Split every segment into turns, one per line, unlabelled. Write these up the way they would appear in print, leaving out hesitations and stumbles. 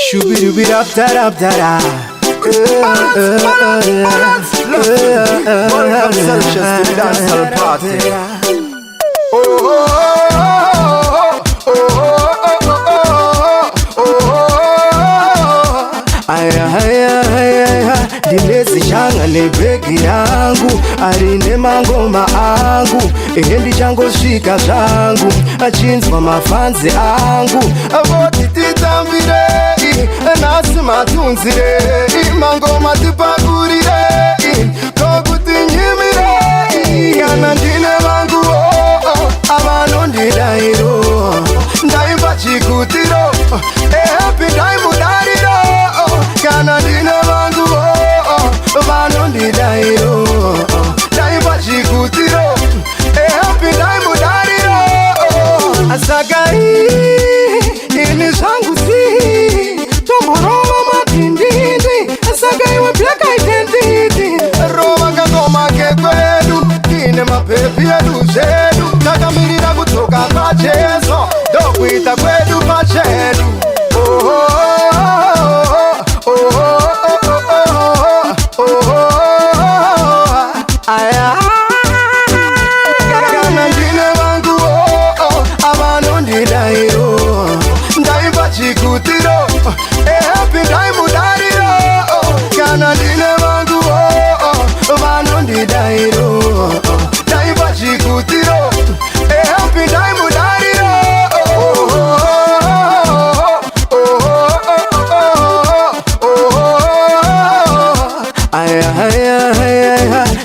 Shubidubidabdarabdara.
Welcome Celsius to the dancehall party.
Ndinezi changa nebhegi yangu arine mangoma angu ehendi changosvika zvangu achinzwa mafanzi angu
Avoti titambirei nasi matunzirei mangoma tipakurirei kokuti nyimirei kana ndine vangu
avanondidairo
ndaimba chikutiro ehapi ndaimudariro kana ndine vangu
vanondidairo
ndaimba chikutiro ehapi ndaimudariro
asagai ini zvangu si tomborova madhindindi asagaiwe black identity
rova kangoma kekwedu tine mapepi edu zvedu takamirira kudzoka pachezo ndokuita kwedu pachedu kana ndine vangu
avanondidairo
ndaimba chikutiro ehapi ndaimudariro kana ndine vangu
vanondidairo
ndaimba chikutiro ehapi ndaimudariro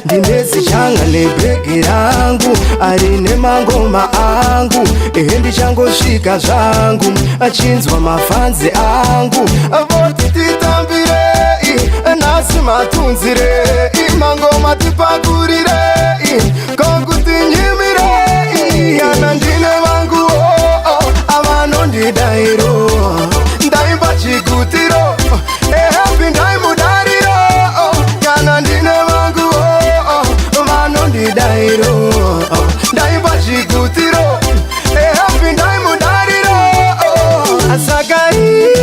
ndinezi changa nebhegi rangu arine mangoma angu ehendi changosvika zvangu achinzwa mafanzi angu
voti titambirei nasi matunzirei mangoma tipakurirei kokuti nyimirei kana ndine vangu
avanondidairo
ndaimba chikutiro ehapi ndaimudariro kana ndine vangu
vanondidairo
ndaimba chikutiro ehapi ndaimudariro
asagai